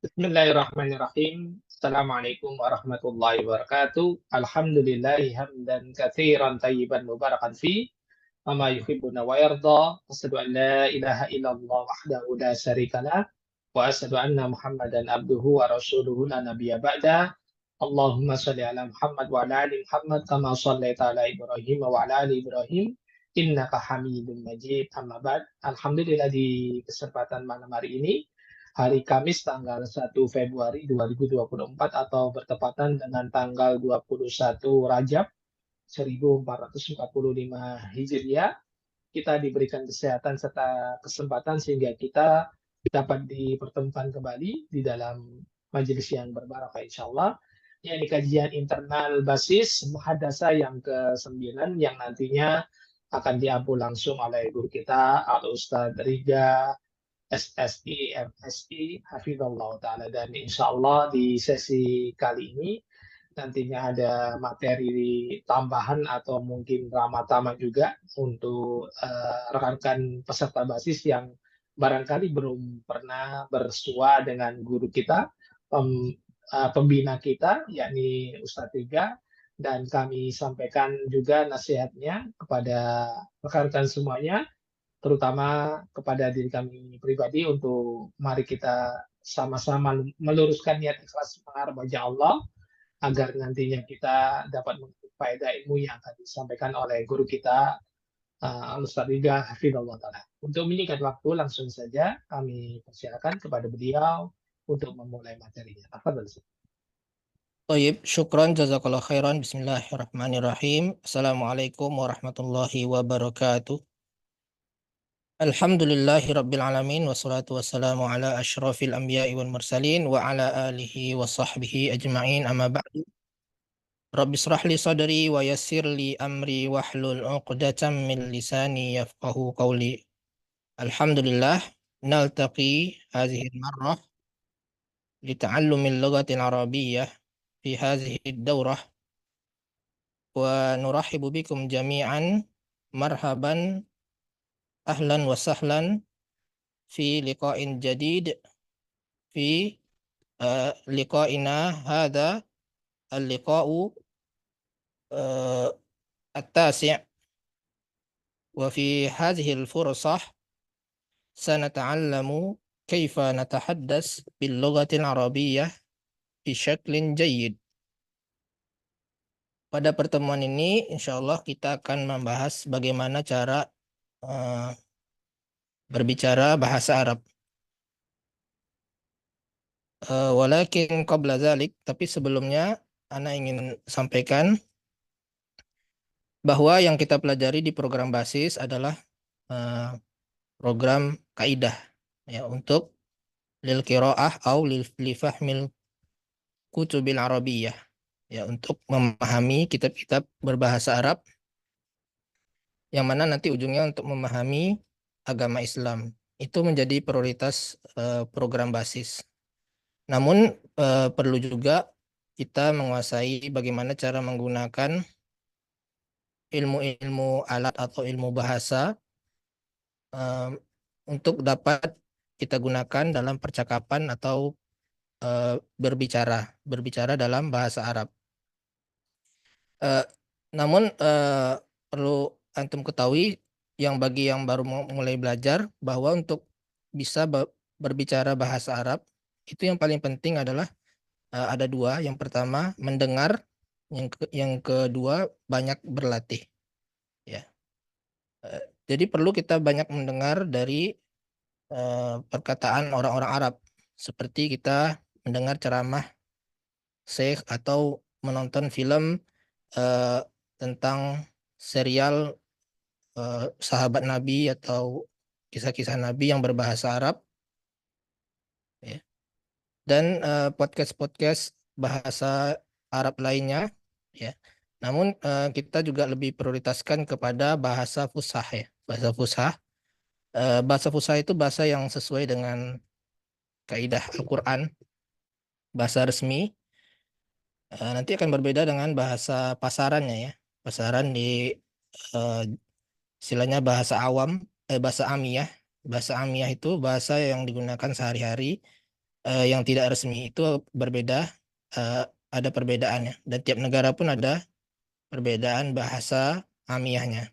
Bismillahirrahmanirrahim. Assalamualaikum warahmatullahi wabarakatuh. Alhamdulillahi hamdan katsiran tayyiban mubarakan fi. Mama yuhibbuna wa yarda. Asyhadu an la ilaha illallah wahdahu la syarikalah. Wa asyhadu anna Muhammadan abduhu wa rasuluhu la nabiyya ba'da. Allahumma shalli ala Muhammad wa ala ali Muhammad kama shallaita ala Ibrahim wa ala ali Ibrahim innaka Hamidum Majid. Amma ba'd. Alhamdulillah di kesempatan malam hari ini hari Kamis tanggal 1 Februari 2024 atau bertepatan dengan tanggal 21 Rajab 1445 Hijriah, kita diberikan kesehatan serta kesempatan sehingga kita dapat dipertemukan kembali di dalam majelis yang berbarakah insya Allah. Ini kajian internal basis muhadasah yang ke-9 yang nantinya akan diampu langsung oleh guru kita Al-Ustadz Riga SSI, MSI, Hafizallah Ta'ala. Dan insya Allah di sesi kali ini nantinya ada materi tambahan atau mungkin ramah-tamah juga untuk rekan-rekan peserta basis yang barangkali belum pernah bersua dengan guru kita, pembina kita, yakni Ustadz Tiga. Dan kami sampaikan juga nasihatnya kepada rekan-rekan semuanya, terutama kepada diri kami pribadi untuk mari kita sama-sama meluruskan niat ikhlas mengharap wajah Allah agar nantinya kita dapat mengambil faedah ilmu yang akan disampaikan oleh guru kita Al-Ustaz Riga Hafizallah Ta'ala. Untuk menyingkat waktu langsung saja kami persilakan kepada beliau untuk memulai materinya. Tafadhol. Baik, syukran jazakallah khairan. Bismillahirrahmanirrahim. Assalamualaikum warahmatullahi wabarakatuh. Alhamdulillahi rabbil alamin wassalatu wassalamu ala asyrafil anbiya'i wal mursalin wa ala alihi wa sahbihi ajma'in amma ba'du. Rabbi israh li sadri wa yassir li amri wahlul 'uqdatam min lisani yafqahu qawli. Alhamdulillah naltaqi hadhihi al-marrah li ta'allumil lughatil arabiyyah fi hadhihi ad-dawrah wa nurahibu bikum jami'an marhaban ahlan wa sahlan fi liqa'in jadid fi liqa'ina hadha al-liqa'u at-tasi' wa fi hadhihi al-fursah sanata'allamu kaifa natahaddas bil lughatil arabiyyah bi syaklin jayyid. Pada pertemuan ini, insya Allah kita akan membahas bagaimana cara berbicara bahasa Arab. Walakin qabla dzalik, tapi sebelumnya Ana ingin sampaikan bahwa yang kita pelajari di program basis adalah program kaidah ya untuk lil qiraah atau li fahmil kutubil arabiyyah ya untuk memahami kitab-kitab berbahasa Arab yang mana nanti ujungnya untuk memahami agama Islam. Itu menjadi prioritas program basis. Namun perlu juga kita menguasai bagaimana cara menggunakan ilmu-ilmu alat atau ilmu bahasa untuk dapat kita gunakan dalam percakapan atau berbicara dalam bahasa Arab. Namun perlu antum ketahui yang bagi yang baru mulai belajar bahwa untuk bisa berbicara bahasa Arab itu yang paling penting adalah ada dua. Yang pertama mendengar, yang kedua banyak berlatih. Ya. Jadi perlu kita banyak mendengar dari perkataan orang-orang Arab, seperti kita mendengar ceramah syekh atau menonton film tentang serial sahabat Nabi atau kisah-kisah Nabi yang berbahasa Arab, ya. Dan podcast-podcast bahasa Arab lainnya, ya. Namun kita juga lebih prioritaskan kepada bahasa fusah, ya. Bahasa fusah. Bahasa fusah itu bahasa yang sesuai dengan kaidah Al-Quran, bahasa resmi. Nanti akan berbeda dengan bahasa pasarannya, ya. Pasaran di istilahnya bahasa awam, bahasa amiyah. Bahasa amiyah itu bahasa yang digunakan sehari-hari yang tidak resmi itu berbeda, eh, ada perbedaannya. Dan tiap negara pun ada perbedaan bahasa amiyahnya.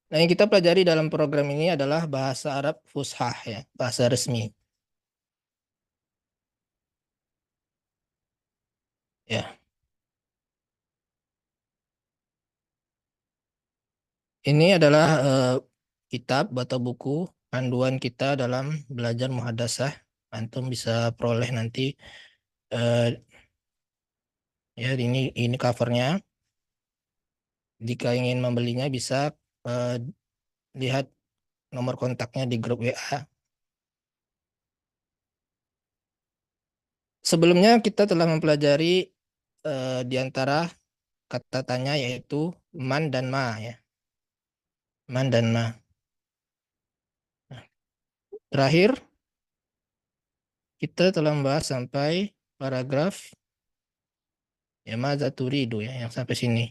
Nah, yang kita pelajari dalam program ini adalah bahasa Arab Fushah ya, bahasa resmi. Ya, ini adalah kitab atau buku panduan kita dalam belajar muhadasah. Antum bisa peroleh nanti, eh, ya ini covernya. Jika ingin membelinya bisa eh, lihat nomor kontaknya di grup WA. Sebelumnya kita telah mempelajari di antara kata tanya yaitu man dan ma ya. Man dan ma. Terakhir kita telah membahas sampai paragraf ya maza turidu ya yang sampai sini.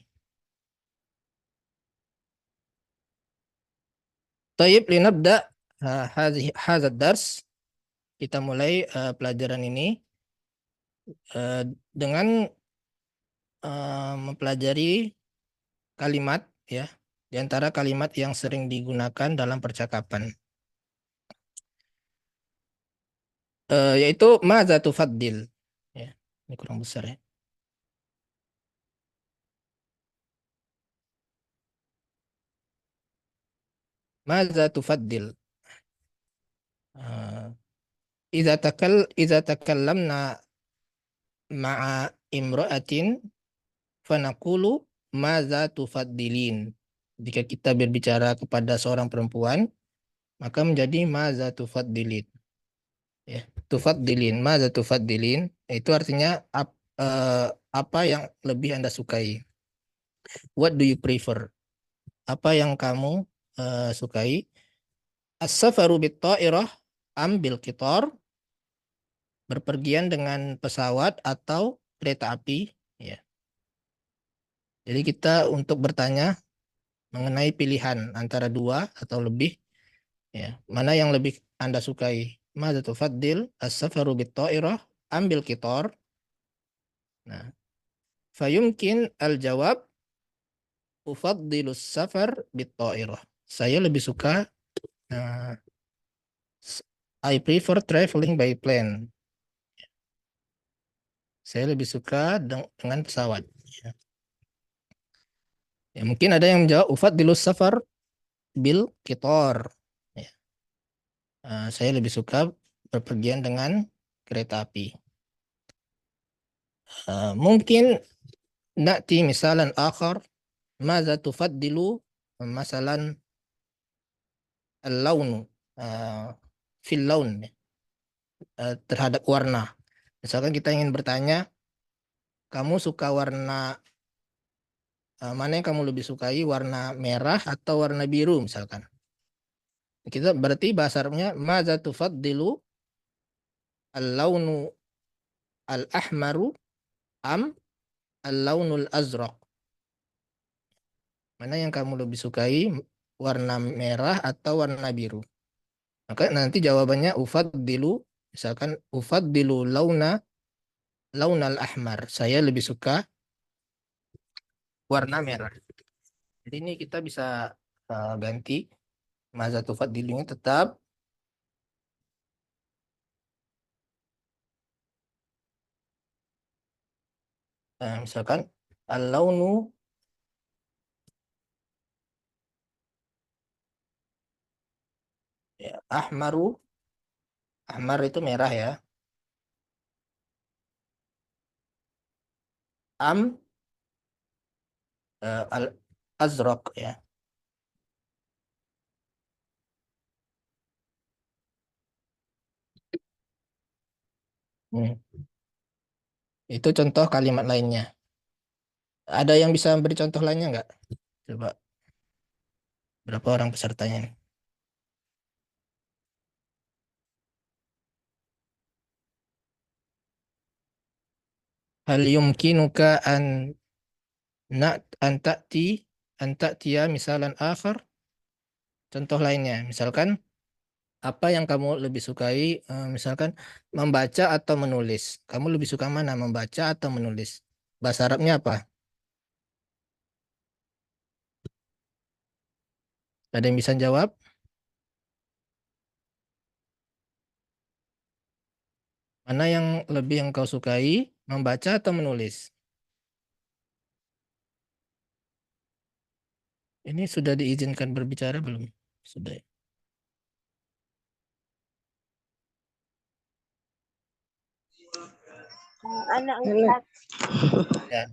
Tayyib linabda hadha dars. Kita mulai pelajaran ini dengan mempelajari kalimat ya, di antara kalimat yang sering digunakan dalam percakapan. Yaitu maza tufaddil. Ya, ini kurang besar ya. Maza tufaddil. Uh, idza takallamna ma'a imra'atin fanaqulu maza tufaddilin. Jika kita berbicara kepada seorang perempuan, maka menjadi maza tufaddilin. Ya, tufaddilin, maza tufaddilin itu artinya apa yang lebih Anda sukai. What do you prefer? Apa yang kamu sukai? As-safaru bit-ta'irah am bil qitar, berpergian dengan pesawat atau kereta api ya. Jadi kita untuk bertanya mengenai pilihan antara dua atau lebih ya, mana yang lebih Anda sukai? Madza tufaddil as-safaru bit-ta'irah am bil qitar? Nah, fayumkin al-jawab ufaddilus safar bit-ta'irah. Saya lebih suka uh, I prefer traveling by plane. Saya lebih suka dengan pesawat. Ya. Ya, mungkin ada yang menjawab ufaddilus safar bil qitar. Ya. Saya lebih suka berpergian dengan kereta api. Mungkin na'ti misalan akhar, maza tufaddilu masalan al-launu fil laun, terhadap warna. Misalkan kita ingin bertanya, kamu suka warna mana yang kamu lebih sukai, warna merah atau warna biru misalkan. Kita berarti bahasa Arabnya maza tufaddilu al-launu al-ahmaru am al-launul azraq. Mana yang kamu lebih sukai, warna merah atau warna biru? Maka nanti jawabannya ufaddilu, misalkan ufaddilu launal ahmar. Saya lebih suka warna merah. Jadi ini kita bisa ganti maza tufaddilunya tetap misalkan al-launu ya, ahmaru, ahmar itu merah ya. Am al-azraq ya. Hmm. Itu contoh kalimat lainnya. Ada yang bisa beri contoh lainnya nggak? Coba, berapa orang pesertanya? Hal yumkinuka an ta'tiya misalan akhar. Contoh lainnya, misalkan Apa yang kamu lebih sukai? Misalkan membaca atau menulis. Kamu lebih suka mana? Membaca atau menulis? Bahasa Arabnya apa? Ada yang bisa jawab? Mana yang lebih yang kau sukai? Membaca atau menulis? Ini sudah diizinkan berbicara belum? Sudah. Anak Ustaz. Ya.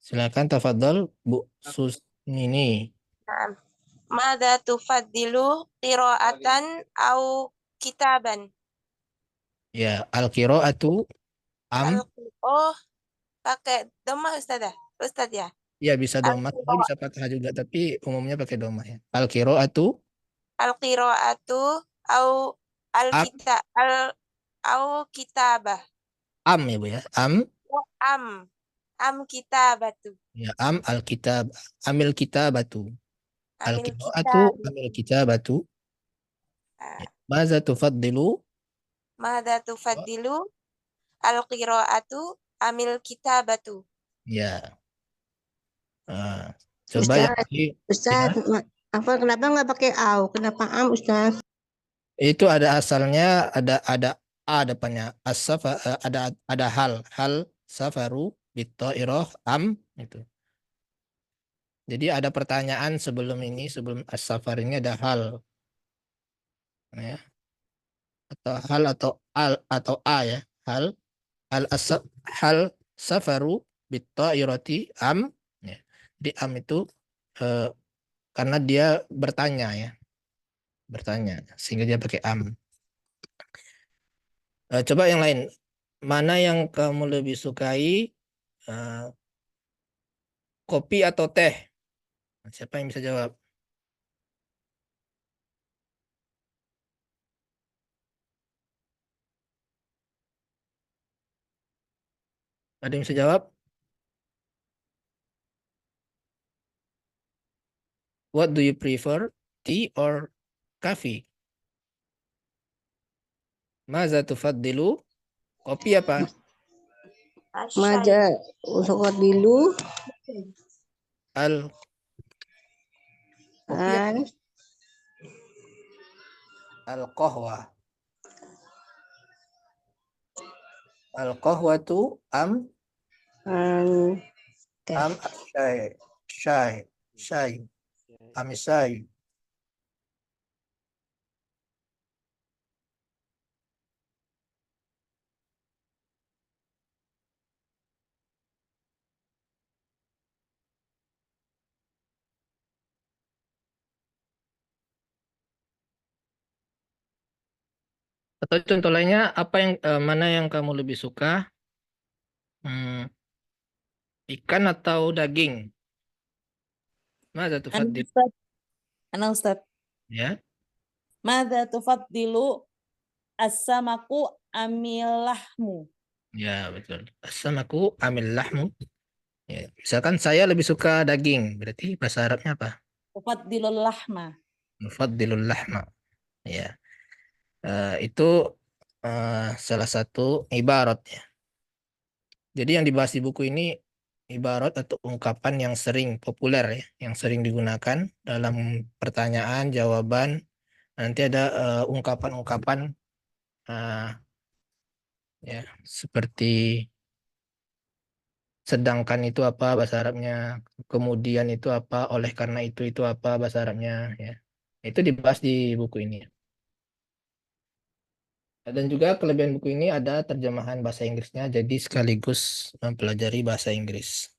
Silakan tafadhol Bu Susnini. Naam. Mada tufaddilu qira'atan au kitaban? Ya, al-qiraatu am. Oh, pakai domah Ustazah. Ustaz ya. Ya bisa domah, tapi Al-qira- bisa fathah juga, tapi umumnya pakai domah ya. Al-qiraatu Al-qira'atu au am, al-kita au kitabah. am ya Bu ya. Am Oh, am kitabatu. ya am al-kitab, amil kitabatu. Amil Al-qiraatu kitab. amil kitabatu. Ah, Ya. Maza tufaddilu? Mada tufaddilu al-qira'atu amil kitabatu. Ya. Ah, coba yang Ustaz, lagi ya. Ustaz, apa kenapa nggak pakai au? Kenapa am, Ustaz? Itu ada asalnya, ada a depannya. Ada hal safaru bitairoh am itu. Jadi ada pertanyaan sebelum ini, sebelum as-safar ini ada hal ya, atau hal atau a ya. Hal hal hal safaru bitairati am ya. Jadi am itu eh, karena dia bertanya ya, bertanya sehingga dia pakai am. Coba yang lain. Mana yang kamu lebih sukai? eh, Kopi atau teh? Siapa yang bisa jawab? Ada yang bisa jawab? What do you prefer? Tea or coffee? Maza tufaddilu? Kopi apa? Maja usukot dulu. Al kopi apa? An, Al qahwa. Al qahwatu am an, teh. am syai. Syai. Syai. Am syai. Atau contoh lainnya apa yang mana yang kamu lebih suka? Hmm, ikan atau daging? Maza أنا tufaddil? أستاذ أنا أستاذ Ya. ماذا تفضل السمك أم اللحم؟ Ya, betul. As-samaku amil lahmu. Ya. Misalkan saya lebih suka daging, berarti bahasa Arabnya apa? أفضل اللحم. Mufaddilul lahma. Ya. Itu salah satu ibarat ya. Jadi yang dibahas di buku ini ibarat atau ungkapan yang sering populer ya, yang sering digunakan dalam pertanyaan, jawaban. Nanti ada ungkapan-ungkapan eh, ya seperti sedangkan itu apa bahasa Arabnya, kemudian itu apa, oleh karena itu apa bahasa Arabnya ya. Itu dibahas di buku ini. Dan juga kelebihan buku ini ada terjemahan bahasa Inggrisnya, jadi sekaligus mempelajari bahasa Inggris.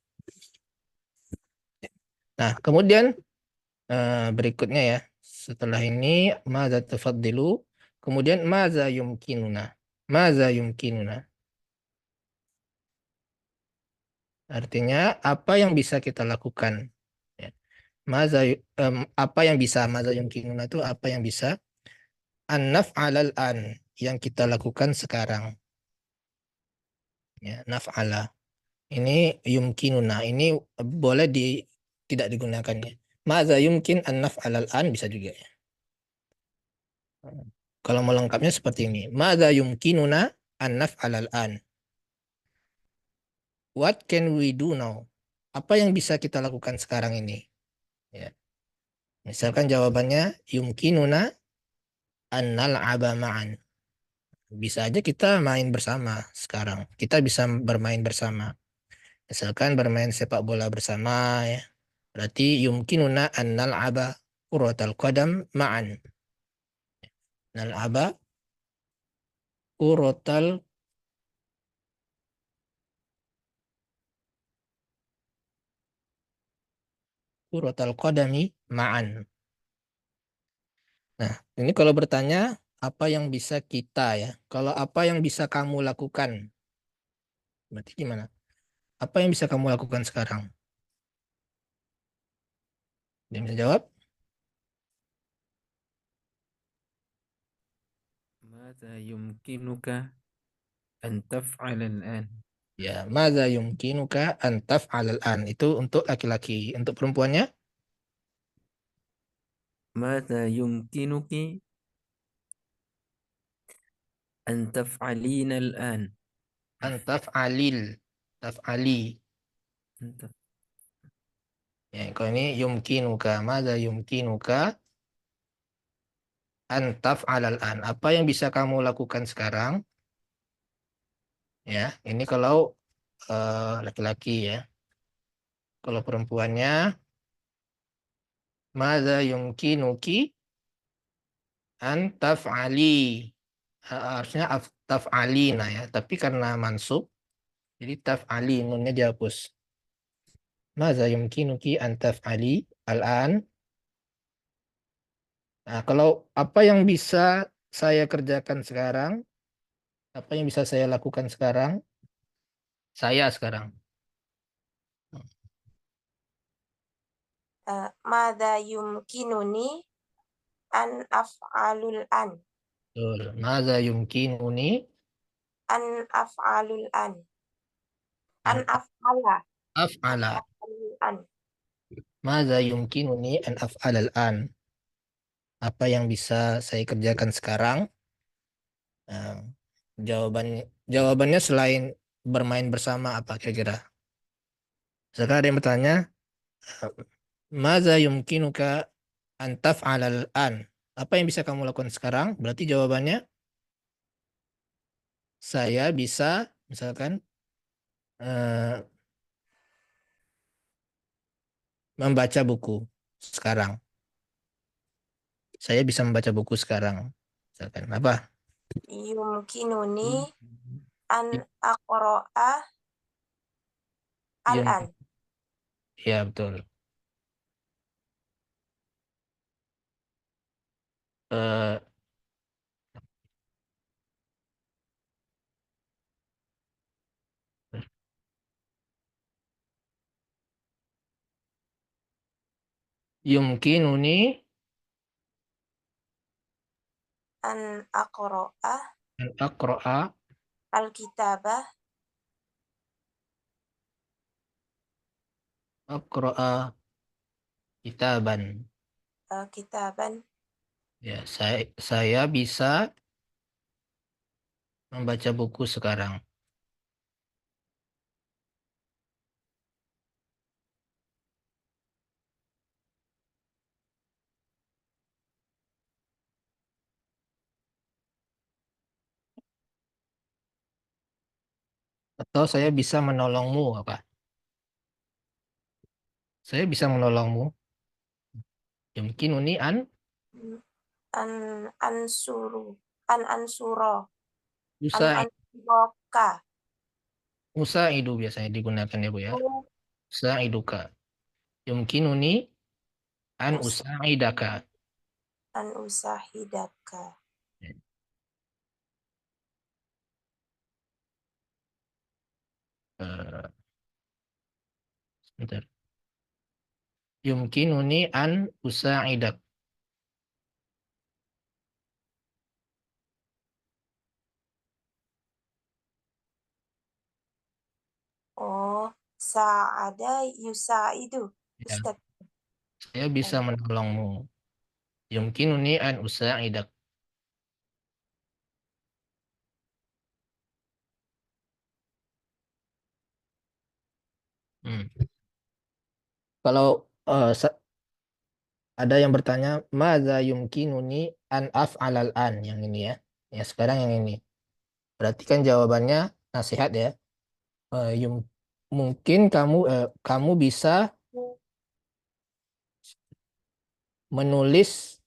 Nah, kemudian berikutnya ya, setelah ini maza tafaddilu, kemudian maza yumkinuna. Maza yumkinuna. Artinya apa yang bisa kita lakukan? Ya. Apa yang bisa? Maza yumkinuna itu apa yang bisa? An-naf'alal an, yang kita lakukan sekarang. Ya, naf'ala. Ini yumkinuna. Ini boleh tidak digunakan ya. Maza yumkin an naf'alal an bisa juga ya. Kalau mau lengkapnya seperti ini. Madza yumkinuna an naf'ala al-an? What can we do now? Apa yang bisa kita lakukan sekarang ini? Ya. Misalkan jawabannya yumkinuna an nal'aba ma'an. Bisa aja kita main bersama sekarang. Kita bisa bermain bersama. Misalkan bermain sepak bola bersama ya. Berarti yumkinuna an nal'aba kuratal qadam ma'an. Nal'aba kuratal qadami ma'an. Nah, ini kalau bertanya apa yang bisa kita ya. Kalau apa yang bisa kamu lakukan. Berarti gimana? Apa yang bisa kamu lakukan sekarang? Dia bisa jawab? ماذا يمكنك أن تفعل الآن؟ Ya, madza yumkinuka an taf'alal an. Itu untuk laki-laki. Untuk perempuannya? ماذا يمكنك أن تفعلين الآن؟ An taf'alil. Taf'ali. أنت Ya, kalau ini yumkinuka. Madza yumkinuka an taf'alal an. Apa yang bisa kamu lakukan sekarang? Ya, ini kalau laki-laki ya. Kalau perempuannya madza yumkinuki an taf'ali. Harusnya taf'alina ya, tapi karena mansub jadi taf'ali nunnya dihapus. Madza yumkinuki an taf'ali al-an. Nah, kalau apa yang bisa saya kerjakan sekarang, apa yang bisa saya lakukan sekarang? Saya sekarang. Mada yumkinuni an af'alul an. Betul. Madza yumkinuni An af'alul an. An an af'ala. af'ala. Af'alul an. Madza yumkinuni an af'ala al-an. Apa yang bisa saya kerjakan sekarang? Nah, jawabannya selain bermain bersama apa kira-kira? Sekarang ada yang bertanya, Maza yumkinuka an taf'alal an? Apa yang bisa kamu lakukan sekarang? Berarti jawabannya saya bisa misalkan eh, membaca buku sekarang. Saya bisa membaca buku sekarang. Misalkan apa? Yumkinuni an aqra'a Yum, al-an. ya betul. Eh, yumkinuni An aqra'a an aqra'a al-kitabah aqra'a kitaban. kitaban. Ya, saya bisa membaca buku sekarang. Atau saya bisa menolongmu apa? Saya bisa menolongmu. Yumkinuni an An ansuru. An ansuro. An usa ansuroka. usaidu biasanya digunakan ya Bu ya. Usaiduka. Yumkinuni an usaidaka. An usahidaka. Sebentar. Yumkinuni an usaidak. Oh, sa'ada yusaidu. Ya, Ustaz. saya bisa menolongmu. Yumkinuni an usaidak. Hmm. Kalau ada yang bertanya, madza yumkinuni an af'alal an, yang ini ya. Ya sekarang yang ini. Berarti kan jawabannya nasihat ya. Mungkin kamu bisa menulis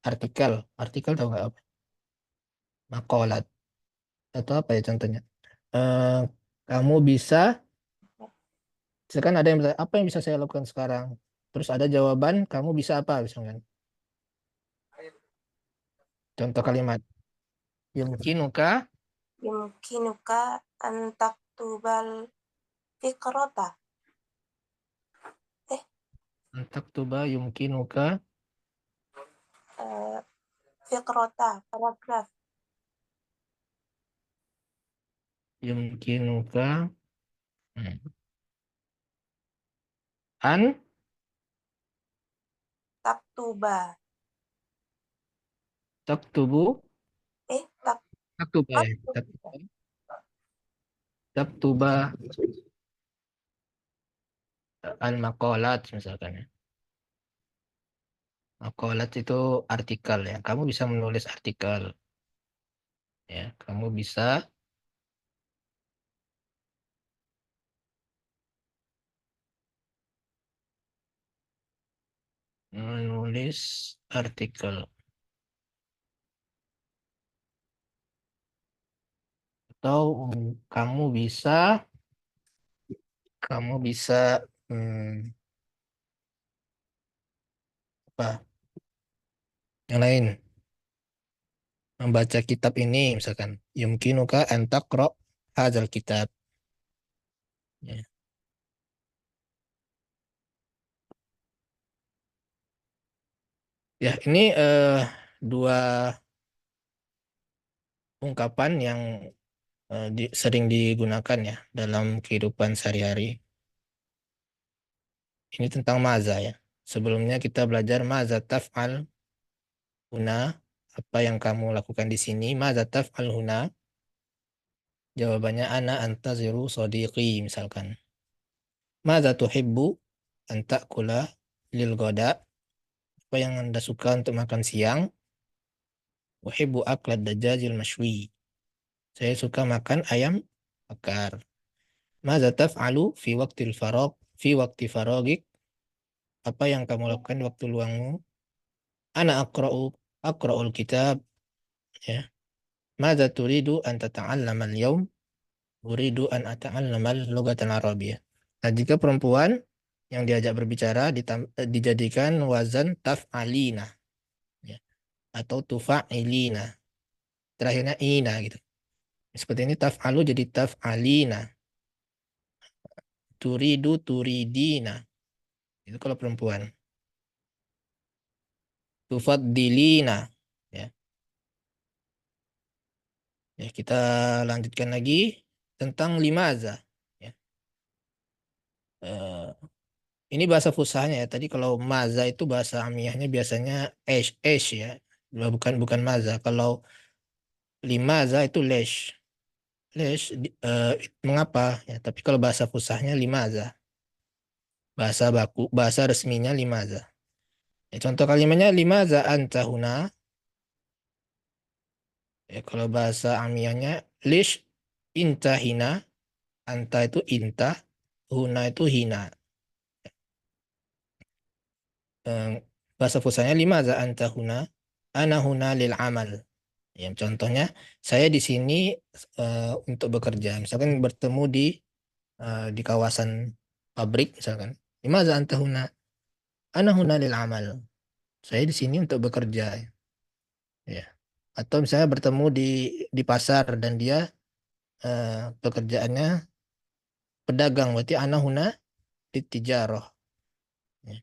artikel. Artikel tahu nggak apa? Makalat atau apa ya contohnya? Eh, Kamu bisa, misalkan ada yang bertanya, apa yang bisa saya lakukan sekarang? Terus ada jawaban, kamu bisa apa misalkan? Contoh kalimat. Yumkinuka Yumkinuka an taktubal fikrata. taktuba yumkinuka Eh, fikrata, paragraf. yumkinuka an Taktuba. taktubu Tak. taktuba ya. Taktuba al maqalat misalkan ya. Maqalat itu artikel ya. Kamu bisa menulis artikel ya. Kamu bisa menulis artikel atau kamu bisa apa yang lain, membaca kitab ini misalkan yumkinuka an taqra hadzal kitab ya. Ya, ini dua ungkapan yang sering digunakan ya dalam kehidupan sehari-hari. Ini tentang maza ya. Sebelumnya kita belajar maza taf'al huna, apa yang kamu lakukan di sini. Maza taf'al huna, jawabannya ana antaziru sadiqi misalkan. Maza tuhibbu an ta'kula lil goda, apa yang Anda suka untuk makan siang. Uhibbu aklad dajajil mashwi, saya suka makan ayam bakar. Maza taf'alu fi waktil farag, fi wakti faragik, apa yang kamu lakukan di waktu luangmu. Ana aqra'ul kitab ya. Madza turidu an tata'allama al-yawm? Uridu an ata'allama al-lughata al-arabiyyah. Nah, jika perempuan yang diajak berbicara dijadikan wazan taf'alina ya, atau tufa'ilina. Terakhirnya ina gitu. Seperti ini taf'alu jadi taf'alina. Turidu turidina. Itu kalau perempuan. Tufaddilina ya. Ya, kita lanjutkan lagi tentang limaza ya. Eh, Ini bahasa fusahanya ya. Tadi kalau maza itu bahasa amiyahnya biasanya esh ya. Bukan maza. Kalau limaza itu lesh. Lesh mengapa ya. Tapi kalau bahasa fusahnya limaza. Bahasa baku, bahasa resminya limaza. Ya, contoh kalimatnya limaza anta huna. Ya, kalau bahasa amiyahnya lish inta hina. Anta itu inta. Huna itu hina. Eh, Bahasa fusahnya limaza anta huna. Ana huna lil amal. Ya, contohnya saya di sini untuk bekerja. Misalkan bertemu di kawasan pabrik misalkan. Limaza anta huna? Ana huna lil amal. Saya di sini untuk bekerja. Ya. Atau misalnya bertemu di pasar dan dia pekerjaannya pedagang. Berarti ana huna litijarah. Ya.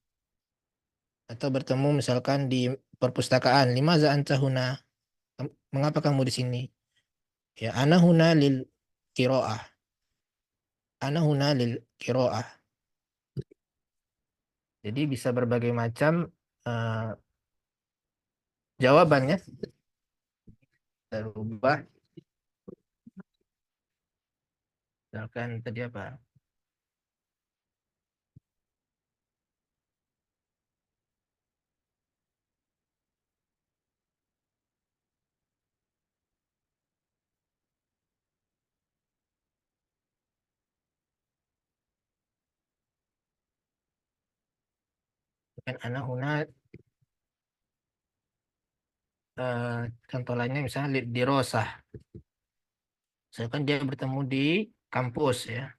Atau bertemu misalkan di perpustakaan. Limaza anta huna? Mengapa kamu di sini? Ya, ana huna lil qiraah. Ana huna lil qiraah. Jadi bisa berbagai macam jawabannya berubah. Misalkan tadi apa? Misalkan ana huna, contoh lainnya misalnya di Rosah. Misalkan dia bertemu di kampus ya.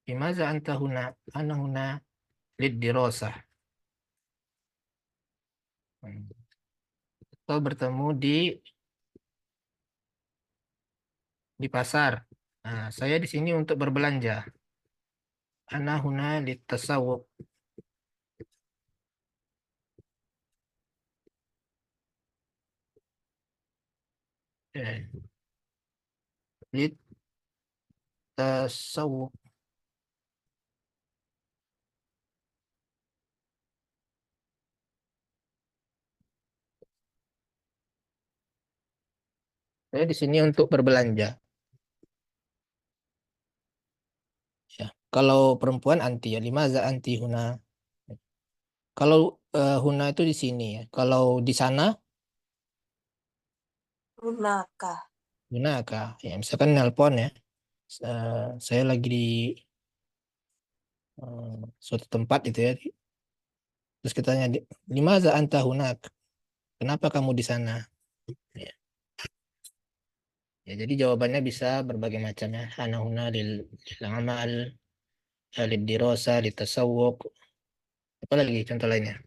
Bimaza anta huna? Ana huna di Rosah. Atau bertemu di pasar. Nah, saya di sini untuk berbelanja. Ana huna litasawwuq. Eh, litasawwuq. Saya di sini untuk berbelanja. Ya. Kalau perempuan anti ya, limaza anti huna. Kalau huna itu di sini ya. Kalau di sana Hunaka. gunakah? Ya, misalkan nelpon ya. Saya lagi di suatu tempat itu ya. Terus kita tanya, limaza anta hunak? Kenapa kamu di sana? Ya. Ya, jadi jawabannya bisa berbagai macam ya. Ana huna lil amal, lid dirasa, litasawwuq. Apa lagi contoh lainnya?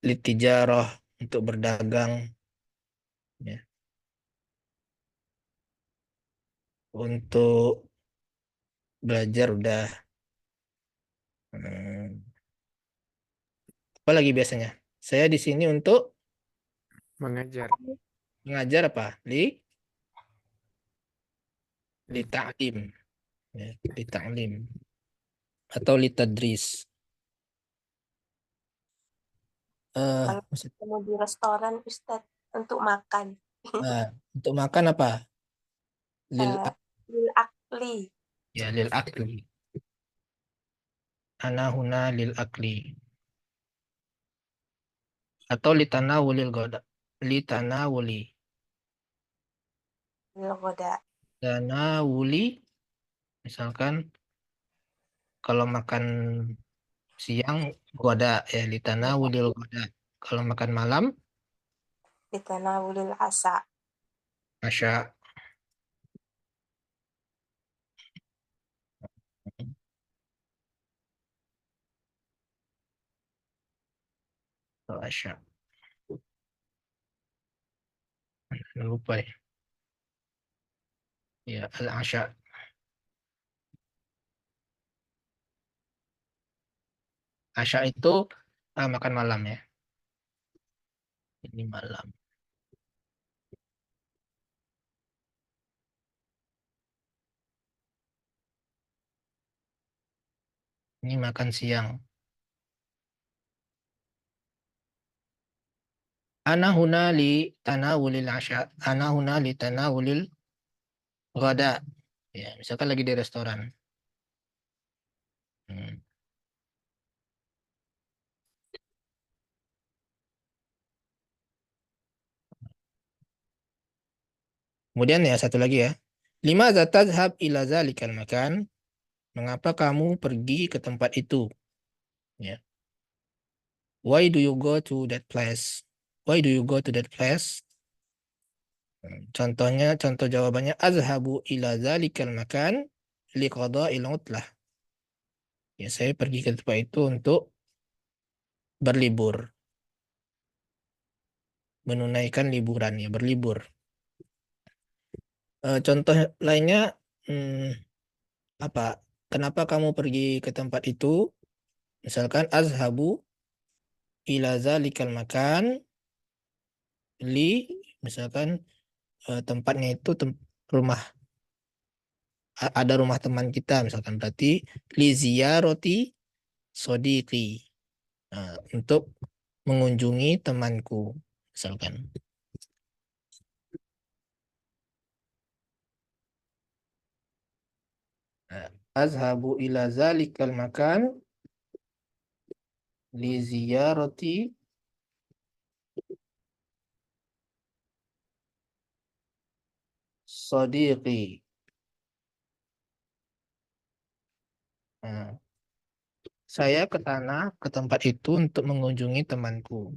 Litijarah, untuk berdagang ya. Untuk belajar udah. Apa lagi biasanya? Saya di sini untuk Mengajar. mengajar apa? Li ta'lim. Ya, li ta'lim. Atau li tadris. Kalau ketemu di restoran, Ustadz, untuk makan. Untuk makan apa? Lil Lil akli. Ya, lil akli. Ana huna lil akli. Atau li tanawulil goda. Li tanawuli. Lil goda. Tanawuli. Misalkan kalau makan siang goda ya, li tanawulil goda. Kalau makan malam Litanawulil asa. asya. Atau asya. Lupa ya. Ya, al-asya. Asya itu makan malam ya. Ini malam. Ini makan siang. Ana huna li tanawulil asya. Ana huna li tanawulil ghada. Ya, misalkan lagi di restoran. Kemudian ya satu lagi ya. Lima tadhhab ila zalikal makan. Mengapa kamu pergi ke tempat itu? Ya. Why do you go to that place? Why do you go to that place? Contohnya, contoh jawabannya azhabu ila zalikal makan liqada'il utlah. Ya, saya pergi ke tempat itu untuk berlibur. Menunaikan liburan ya, berlibur. Contoh lainnya apa? Kenapa kamu pergi ke tempat itu? Misalkan azhabu ila zalikal makan li, misalkan tempatnya itu rumah, ada rumah teman kita misalkan, berarti li ziyaroti sodiqi, untuk mengunjungi temanku misalkan. Azhabu ila zalikal makan li ziyarati sodiqi. Saya ke tempat itu untuk mengunjungi temanku.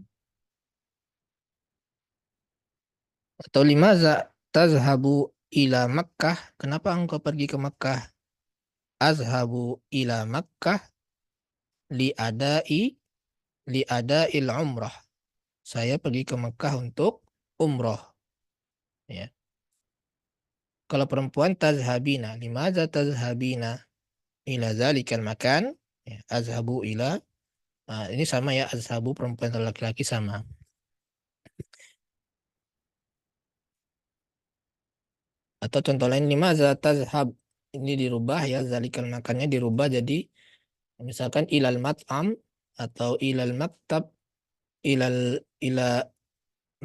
Atau limaza tazhabu ila Makkah? Kenapa engkau pergi ke Makkah? Azhabu ila Makkah li ada'il umrah. Saya pergi ke Makkah untuk umroh. Ya. Kalau perempuan tazhabina, limaza tazhabina ila zalikal makan? Ya, azhabu ila. Nah, ini sama ya, azhabu perempuan dan laki-laki sama. Atau contoh lain, limaza tazhab, ini dirubah ya, zalikal makannya dirubah jadi misalkan ilal mat'am atau ilal maktab ila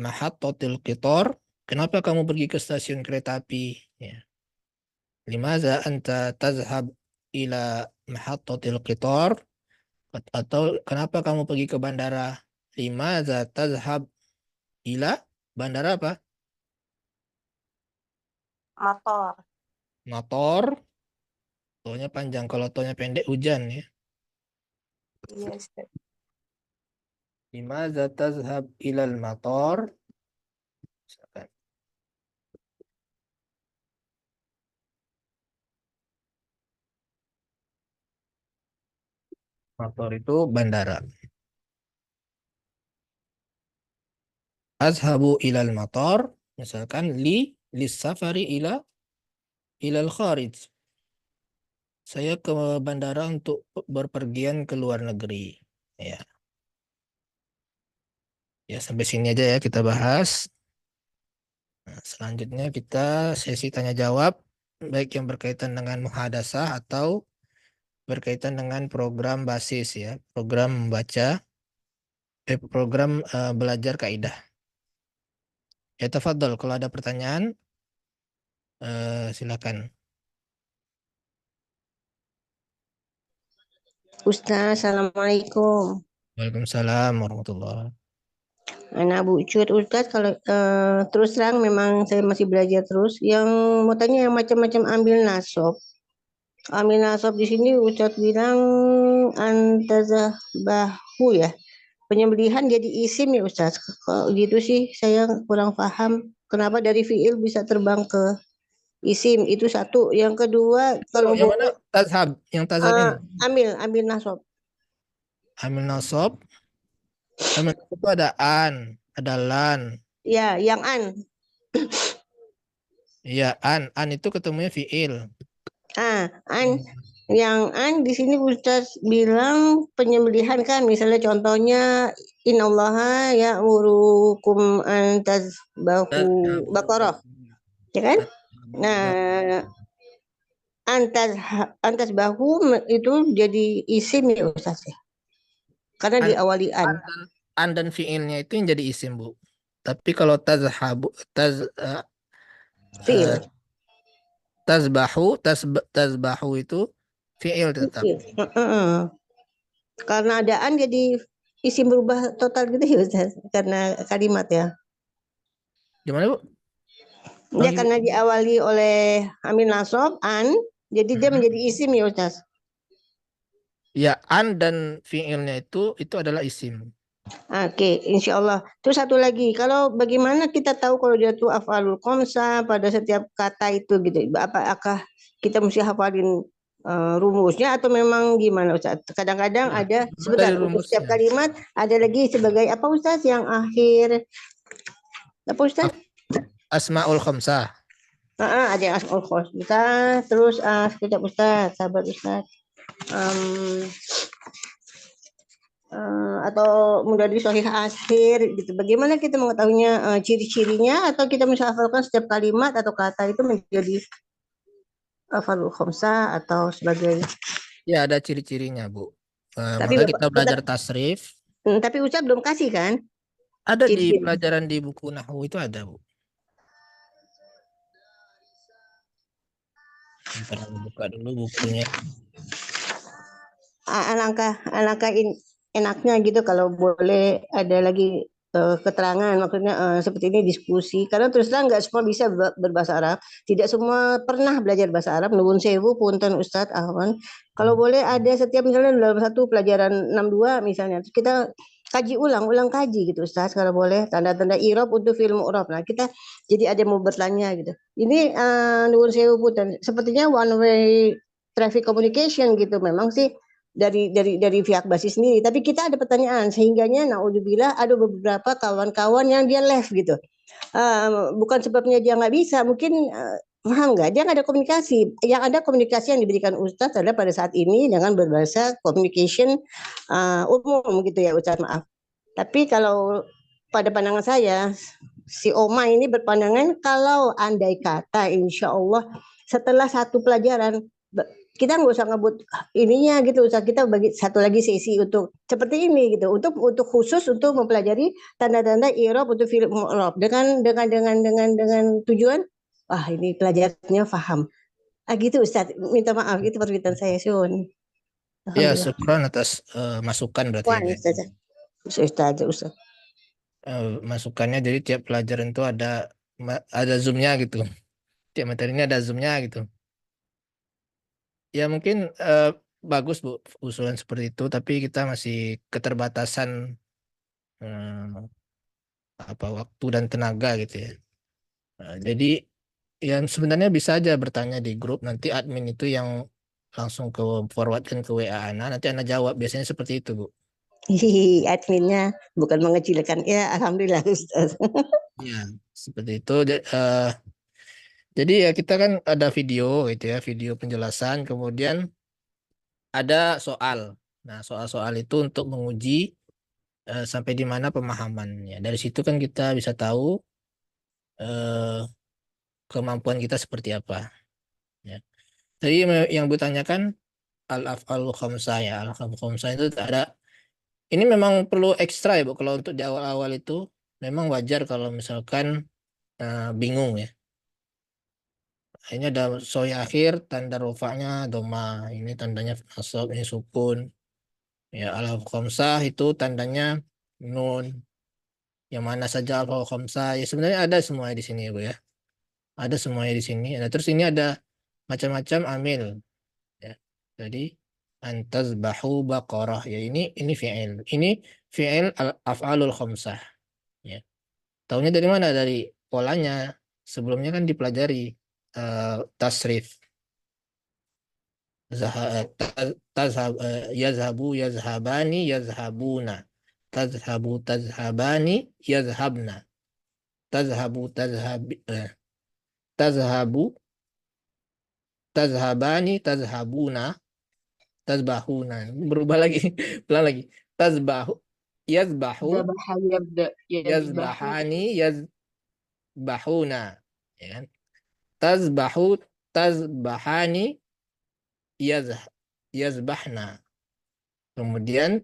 mahattatil qitar. Kenapa kamu pergi ke stasiun kereta api? Ya. Limaza anta tazhab ila mahattatil qitar? Atau kenapa kamu pergi ke bandara? Limaza tazhab ila bandara apa? Motor. Motor. Tonya panjang, kalau tonya pendek hujan ya. Iya, Ustaz. Limaza tazhab ilal motor? Misalkan. Motor itu bandara. Azhabu ilal motor, misalkan safari ilal kharij. Saya ke bandara untuk berpergian ke luar negeri. Ya. Ya, sampai sini aja ya kita bahas. Nah, selanjutnya kita sesi tanya jawab, baik yang berkaitan dengan muhadasah atau berkaitan dengan program basis ya, program membaca, program belajar kaidah. Ya, tafadhol, kalau ada pertanyaan silakan. Ustaz, Assalamualaikum. Waalaikumsalam warahmatullahi. Anak Bu Cut, Ustaz, kalau terus terang memang saya masih belajar terus. Yang mau tanya yang macam-macam ambil nasab. Ambil nasab di sini Ustaz bilang antazah bahu ya. Penyembelihan jadi isim ya Ustaz. Kalau gitu sih saya kurang paham. Kenapa dari fiil bisa terbang ke isim, itu satu. Yang kedua, kalau Yang boleh mana tazhab? Yang tazhab ini. ambil nasab. Amil nasab. Amil nasab itu ada ada lan. Ya, yang an. Iya, an itu ketemunya fiil. An. Yang an di sini Ustaz bilang penyembelihan kan, misalnya contohnya innallaha ya'murukum an tazbahu baqarah, ya kan? Nah, antas bahu itu jadi isim ya Ustaz ya. Karena An, diawali an. an dan fiilnya itu yang jadi isim, Bu. Tapi kalau tazhabu Fiil. tazbahu itu fiil tetap. Karena ada an jadi isim berubah total gitu ya Ustaz. Karena kalimat ya. Gimana, Bu? Ya karena diawali oleh amin nasab an, jadi dia menjadi isim ya Ustaz. Ya, an dan fiilnya itu adalah isim. Oke, insya Allah. Terus satu lagi, kalau bagaimana kita tahu kalau dia tuh afalul khamsa pada setiap kata itu gitu? Apakah kita mesti hafalin rumusnya atau memang gimana Ustaz? Kadang-kadang ada sebentar untuk setiap kalimat ada lagi sebagai apa Ustaz yang akhir apa Ustaz? Asmaul khamsah. Ada yang asmaul khamsah. Terus sekejap Ustaz, sabar Ustaz. Atau mudhari sahih akhir gitu. Bagaimana kita mengetahuinya ciri-cirinya atau kita menghafalkan setiap kalimat atau kata itu menjadi hafalul khamsah atau sebagainya. Ya, ada ciri-cirinya, Bu. Tapi Maka kita belajar tasrif. Tapi Ustaz belum kasih kan? Ada di pelajaran di buku Nahwu itu ada, Bu. Ntar buka dulu bukunya. Alangkah enaknya gitu kalau boleh ada lagi keterangan, maksudnya seperti ini diskusi. Karena terus terang nggak semua bisa berbahasa Arab, tidak semua pernah belajar bahasa Arab. Nuwun sewu, punten Ustadz Ahwan. Kalau boleh ada setiap misalnya dalam satu pelajaran 62 misalnya, terus kita kaji ulang kaji gitu Ustadz, kalau boleh tanda-tanda irob untuk film Arab. Nah kita jadi ada mau bertanya gitu. Ini nuwun sewu punten, sepertinya one way traffic communication gitu. Memang sih dari pihak basis sendiri, tapi kita ada pertanyaan sehingganya naudzubillah ada beberapa kawan-kawan yang dia left gitu. Bukan sebabnya dia nggak bisa, mungkin paham nggak, dia nggak ada komunikasi. Yang ada komunikasi yang diberikan Ustadz adalah pada saat ini dengan berbahasa communication umum gitu ya Ustadz, maaf. Tapi kalau pada pandangan saya, si Oma ini berpandangan kalau andai kata insya Allah setelah satu pelajaran kita nggak usah ngebut ininya gitu, usah kita bagi satu lagi sesi untuk seperti ini gitu, untuk khusus untuk mempelajari tanda-tanda irob untuk film irob dengan tujuan wah ini pelajarannya paham. Gitu Ustaz, minta maaf itu permintaan saya Syun. Ya, Alhamdulillah. syukran atas masukan berarti Wan ya. Ustaz. Masukannya jadi tiap pelajaran itu ada zoomnya gitu. Tiap materi ini ada zoomnya gitu. Ya mungkin bagus Bu usulan seperti itu, tapi kita masih keterbatasan waktu dan tenaga gitu ya. Jadi yang sebenarnya bisa aja bertanya di grup, nanti admin itu yang langsung ke forwardkan ke WA Ana, nanti Ana jawab, biasanya seperti itu Bu. Adminnya bukan mengecilkan ya, alhamdulillah Ustaz. Ya seperti itu. Jadi ya kita kan ada video gitu ya, video penjelasan, kemudian ada soal. Nah soal-soal itu untuk menguji sampai di mana pemahamannya. Dari situ kan kita bisa tahu kemampuan kita seperti apa. Ya. Jadi yang bertanyakan al-af'al khamsah ya, al-af'al khamsah itu ada. Ini memang perlu ekstra ya Bu, kalau untuk di awal-awal itu memang wajar kalau misalkan bingung ya. Ini ada soi akhir, tanda rofaknya doma, ini tandanya nasab, ini sukun. Ya al-af'al khamsah itu tandanya nun. Yang mana saja al-af'al khamsah ya sebenarnya ada semua di sini ya Bu ya. Ada semuanya di sini. Nah, terus ini ada macam-macam amil ya. Jadi antazbahu baqarah ya, ini fi'il. Ini fi'il al-af'alul khamsah ya. Tahunya dari mana? Dari polanya. Sebelumnya kan dipelajari tasrif. Yazhabu yazhabani yazhabuna. Tazhabu tazhabani yazhabna. Tazhabu tazhabu tazhabani tazhabuna. Tazbahuna. Berubah lagi. Pelan lagi. Tazbahu yazbahu Zabaha yabda yazbahu yazbahani yazbahuna. Ya kan? Tazbahu tazbahani yazbahna. Kemudian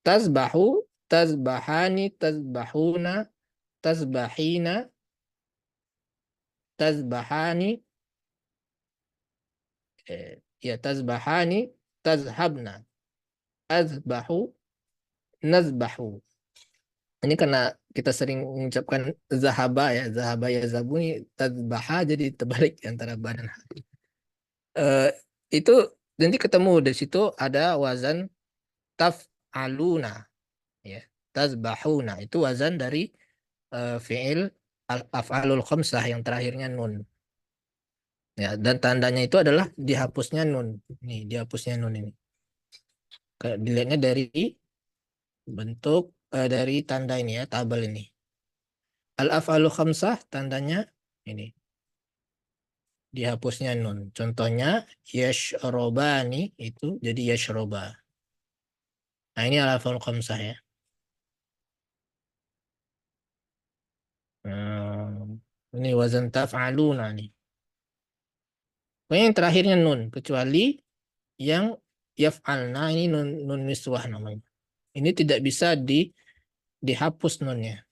tazbahu tazbahani tazbahuna tazbahina tazbahani ya tazbahani tazhabna azbahu nazbahu. Ini karena kita sering mengucapkan zahaba ya zahabu ini tazbaha, jadi terbalik antara ba dan ha. Itu nanti ketemu di situ ada wazan taf'aluna ya, tazbahuna itu wazan dari fi'il al-af'alul khamsah yang terakhirnya nun. Ya, dan tandanya itu adalah dihapusnya nun. Nih, dihapusnya nun ini. Dilihatnya dari bentuk dari tanda ini ya, tabel ini. Al-af'alu khamsah tandanya ini. Dihapusnya nun. Contohnya yashrobani itu jadi yashroba. Nah, ini al-af'alu khamsah ya. Ini wazan taf'aluna nih. Pokoknya yang terakhirnya nun, kecuali yang yaf'alna, ini nun niswah namanya. Ini tidak bisa dihapus nunnya.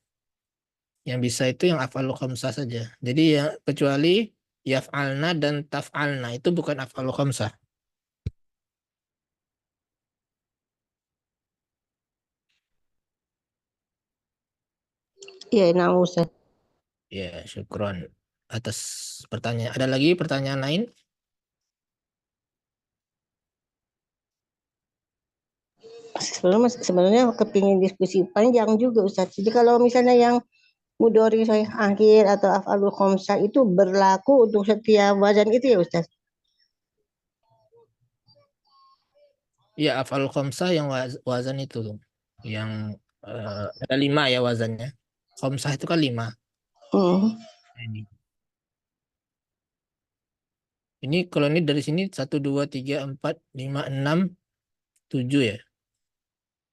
Yang bisa itu yang af'alu khamsah saja. Jadi yang kecuali yaf'alna dan taf'alna itu bukan af'alu khamsah. Iya, nah Ustaz. Ya, syukron atas pertanyaan. Ada lagi pertanyaan lain? Sebenarnya kepingin diskusi panjang juga Ustaz. Jadi kalau misalnya yang mudhari sahih akhir atau af'alul khamsah itu berlaku untuk setiap wazan itu ya Ustaz? Ya, af'al khamsah yang wazan itu tuh. Yang ada 5 ya wazannya. Khamsah itu kan 5. Hmm. Ini kalau ini dari sini 1, 2, 3, 4, 5, 6, 7 ya.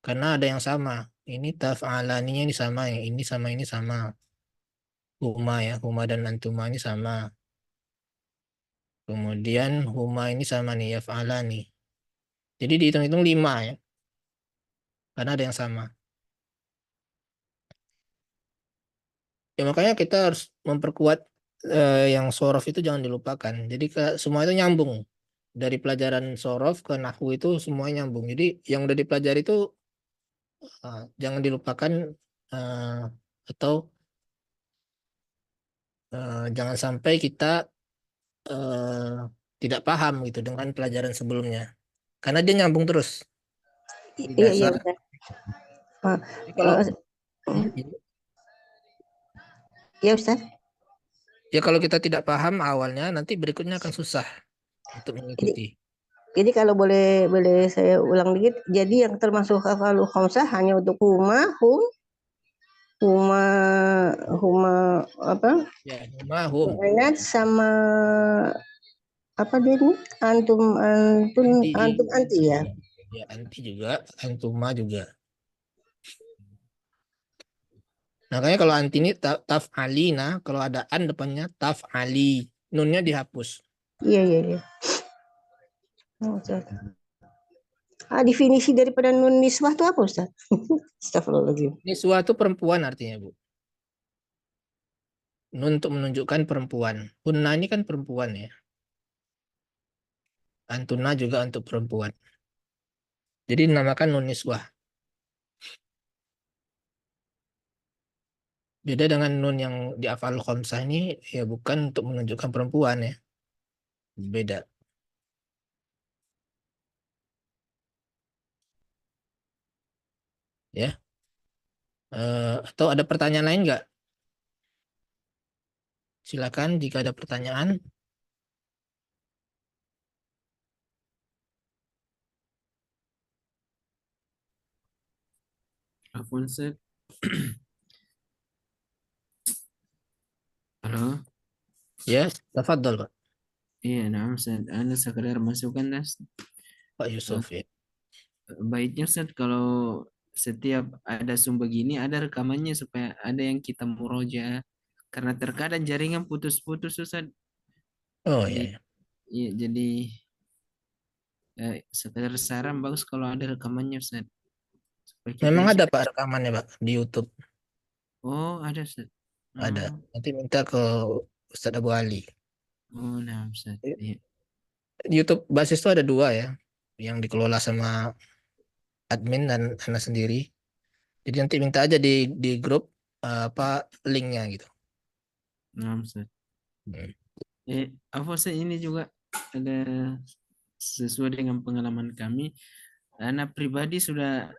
Karena ada yang sama. Ini taf'alaninya ini sama, yang ini sama ini sama. Huma ya, huma dan antuma ini sama. Kemudian huma ini sama nih, yaf'alani. Jadi dihitung-hitung 5 ya. Karena ada yang sama. Ya makanya kita harus memperkuat yang sorof itu jangan dilupakan. Jadi semua itu nyambung. Dari pelajaran sorof ke nahwu itu semuanya nyambung. Jadi yang udah dipelajari itu jangan dilupakan uh, atau jangan sampai kita tidak paham gitu dengan pelajaran sebelumnya. Karena dia nyambung terus di Iya, iya dasar. Ustaz. Jadi kalau Ya Ustaz. ya kalau kita tidak paham awalnya, nanti berikutnya akan susah untuk mengikuti. Jadi kalau boleh saya ulang dikit, jadi yang termasuk af'alul khamsah hanya untuk huma, apa? Ya, hum. Ainat sama apa dia ini? Antum anti ya. Ya, anti juga, antuma juga. Makanya kalau anti ini taf'alina, kalau ada an depannya taf'ali, nunnya dihapus. Iya, iya, iya. Definisi daripada nun niswah itu apa Ustaz? Astagfirullahaladzim. Niswa itu perempuan artinya, Bu. Nun untuk menunjukkan perempuan. Hunna ini kan perempuan ya. Antuna juga untuk perempuan. Jadi dinamakan nun niswah. Beda dengan nun yang di af'al khamsah ini ya bukan untuk menunjukkan perempuan ya. Beda. Ya. Atau ada pertanyaan lain nggak? Silakan jika ada pertanyaan. Afwan Ustaz. Halo. Ya, tafadhol, Pak. Iya, nah Ustaz. Anda sekedar masukkan Pak Yusuf ya. baiknya Ustaz kalau setiap ada sumber gini ada rekamannya supaya ada yang kita muroja karena terkadang jaringan putus-putus Ustaz. Oh Jadi iya. iya, jadi sekedar saran bagus kalau ada rekamannya Ustaz. Supaya kita Memang bisa. ada Pak rekamannya Pak di YouTube. Oh, ada Ustaz. Ada. Oh, Nanti minta ke Ustadz Abu Ali. oh, nah Ustaz. Iya. Di YouTube basis itu ada 2 ya, yang dikelola sama admin dan Anda sendiri. Jadi nanti minta aja di grup apa linknya gitu. Nah, Ustaz. Hmm. Apa Ustaz ini juga ada sesuai dengan pengalaman kami. Anak pribadi sudah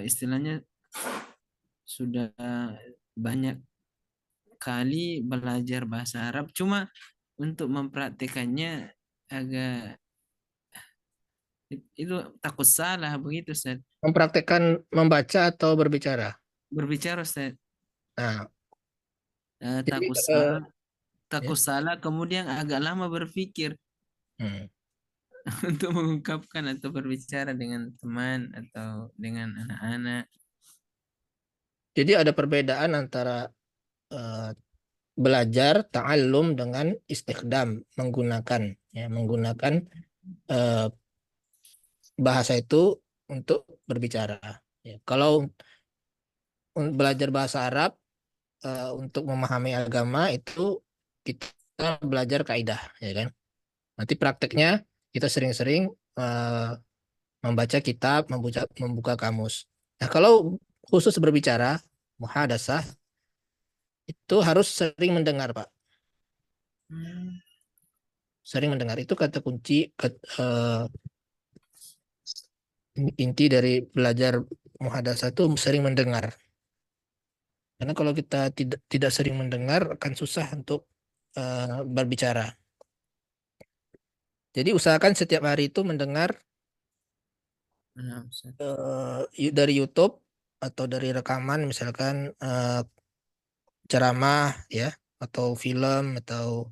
istilahnya sudah banyak kali belajar bahasa Arab, cuma untuk mempraktekannya agak itu takut salah begitu Ustaz. Mempraktekkan membaca atau berbicara. Berbicara Ustaz, Nah, jadi takut salah kemudian agak lama berpikir untuk mengungkapkan atau berbicara dengan teman atau dengan anak-anak. jadi ada perbedaan antara belajar ta'allum dengan istikdam, menggunakan bahasa itu untuk berbicara. Ya, kalau belajar bahasa Arab untuk memahami agama itu kita belajar kaidah, ya kan? Nanti prakteknya kita sering-sering membaca kitab, membuka kamus. Nah, kalau khusus berbicara, muhadasah, itu harus sering mendengar, Pak. Sering mendengar itu kata kunci inti dari belajar muhadasah itu sering mendengar. Karena kalau kita tidak sering mendengar akan susah untuk berbicara. Jadi usahakan setiap hari itu mendengar dari YouTube atau dari rekaman misalkan ceramah ya atau film atau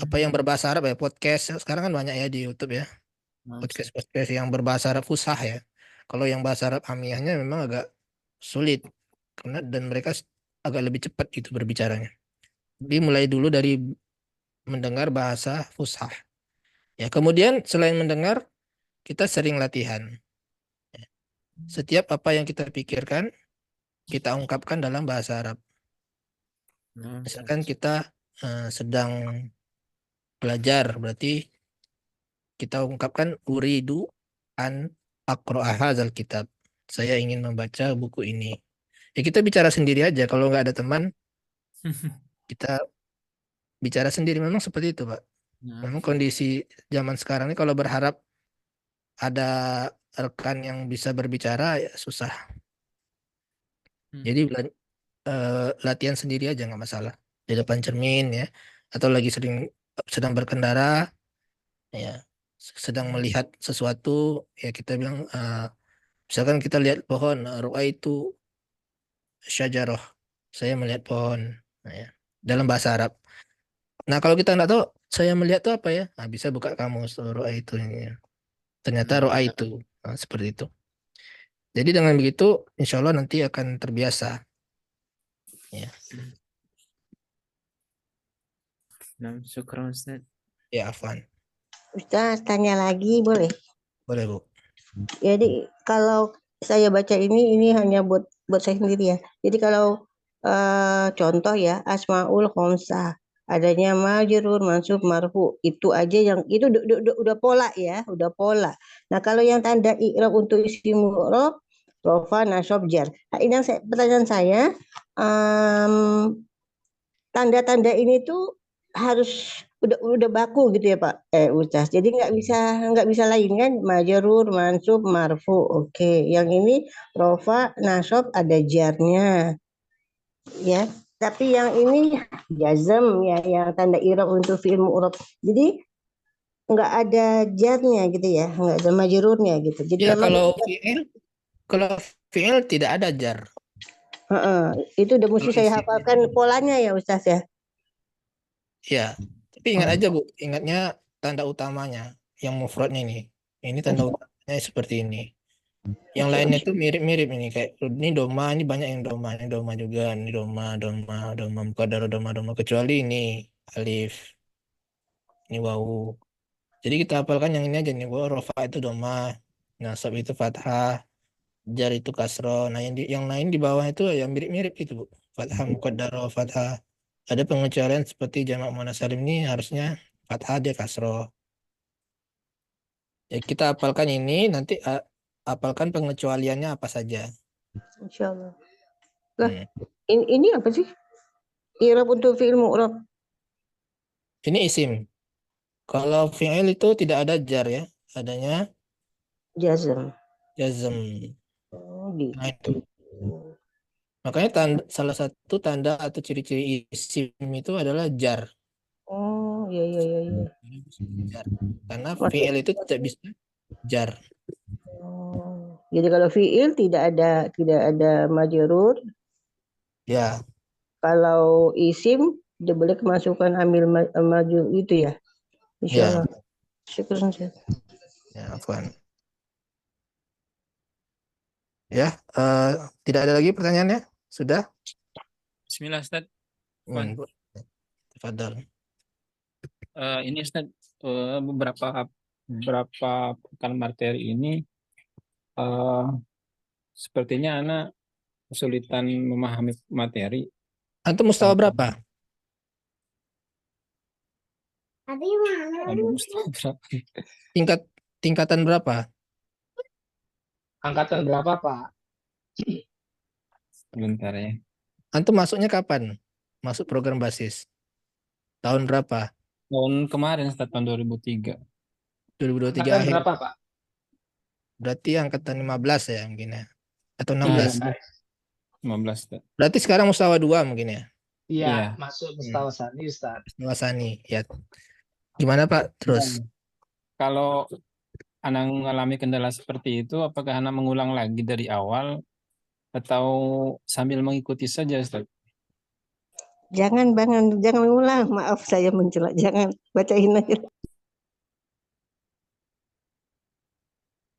apa yang berbahasa Arab ya, podcast sekarang kan banyak ya di YouTube ya, podcast yang berbahasa Arab fusah ya. Kalau yang bahasa Arab amiyahnya memang agak sulit karena dan mereka agak lebih cepat itu berbicaranya. Jadi mulai dulu dari mendengar bahasa fusah. Ya, kemudian selain mendengar, kita sering latihan. Setiap apa yang kita pikirkan, kita ungkapkan dalam bahasa Arab. Misalkan kita sedang belajar, berarti kita ungkapkan uridu an aqra'a hadzal kitab. Saya ingin membaca buku ini. Ya kita bicara sendiri aja. Kalau nggak ada teman, kita bicara sendiri. Memang seperti itu, Pak. Memang kondisi zaman sekarang ini kalau berharap ada rekan yang bisa berbicara ya susah. Jadi latihan sendiri aja nggak masalah. Di depan cermin ya, atau lagi sedang berkendara, ya, sedang melihat sesuatu, ya kita bilang, misalkan kita lihat pohon, ru'aitu syajarah, saya melihat pohon, nah, ya, dalam bahasa Arab. Nah kalau kita nggak tahu saya melihat itu apa ya, nah, bisa buka kamus ru'aitu ini. Ternyata ru'aitu, nah, seperti itu. Jadi dengan begitu, insya Allah nanti akan terbiasa. Ya. Nah, syukran Ustaz. Ya, Afwan. Ustaz, tanya lagi boleh? Boleh, Bu. Jadi kalau saya baca ini hanya buat saya sendiri ya. Jadi kalau contoh ya asmaul khamsah adanya majrur, mansub, marfu itu aja yang itu udah pola ya, udah pola. Nah kalau yang tanda i'rab untuk isim mu'rab, rofa, nasab, jar. Nah, ini yang pertanyaan saya, tanda-tanda ini tuh harus udah baku gitu ya Pak Ustaz. Jadi nggak bisa lain kan majrur, mansub, marfu. Oke, yang ini rofa, nasab ada jarnya. Ya, tapi yang ini jazm ya yang tanda i'rab untuk fi'il mu'rab. Jadi nggak ada jarnya gitu ya, nggak ada majrurnya gitu. Jadi Ya memang kalau fi'il tidak ada jar. itu udah mesti Kalau saya isim hafalkan polanya ya Ustaz ya. ya, tapi ingat aja Bu, ingatnya tanda utamanya yang mufradnya ini. Ini tanda utamanya seperti ini. Yang lainnya tuh mirip-mirip ini kayak ini doma, ini banyak yang doma, ini doma juga, ini doma muqaddar, doma kecuali ini alif, ini wawu. Jadi kita hafalkan yang ini aja nih, bahwa rofa itu doma, nasab itu fathah, jar itu kasro. Nah yang lain di bawah itu ya mirip-mirip itu Bu. Fathah muqaddaro, fathah. Ada pengecualian seperti jamak muannats salim ini harusnya fathah dia kasro. Ya kita hafalkan ini nanti hafalkan pengecualiannya apa saja. Insyaallah. Lah, ini apa sih? I'rab untuk fi'il mu'rab. Ini isim. Kalau fi'il itu tidak ada jar ya, adanya Jazm. jazm. Oh, gitu. Nah itu. Makanya salah satu tanda atau ciri-ciri isim itu adalah jar. Oh, iya. Jar. Karena fi'il itu tidak bisa jar. Oh. Jadi kalau fi'il tidak ada majrur. Ya. Kalau isim dia boleh kemasukan ambil maju itu ya. Insyaallah. Syukur. Ya, Afwan. Ya, tidak ada lagi pertanyaannya? Sudah? Bismillah Ustaz. Tafadhal. Ini Ustaz, beberapa pekan materi ini sepertinya anak kesulitan memahami materi. Antum mustawa berapa? Tingkatan berapa? Angkatan berapa, Pak? Sebentar ya. Antum masuknya kapan? Masuk program basis. Tahun berapa? Tahun kemarin Ustaz, tahun 2003. 2023 Angkatan akhir. berapa, Pak? Berarti angkatan 15 ya mungkin ya. Atau Iya, 16. baik. 15 Ustaz. Berarti sekarang mustawa 2 mungkin ya. Iya, Iya. masuk Mustawa Sani, Ustaz. Mustawa ya. Gimana Pak? Terus? Kalau anak mengalami kendala seperti itu, apakah anak mengulang lagi dari awal atau sambil mengikuti saja, Ustaz? Jangan ulang. Maaf saya mencela. Jangan, bacain aja.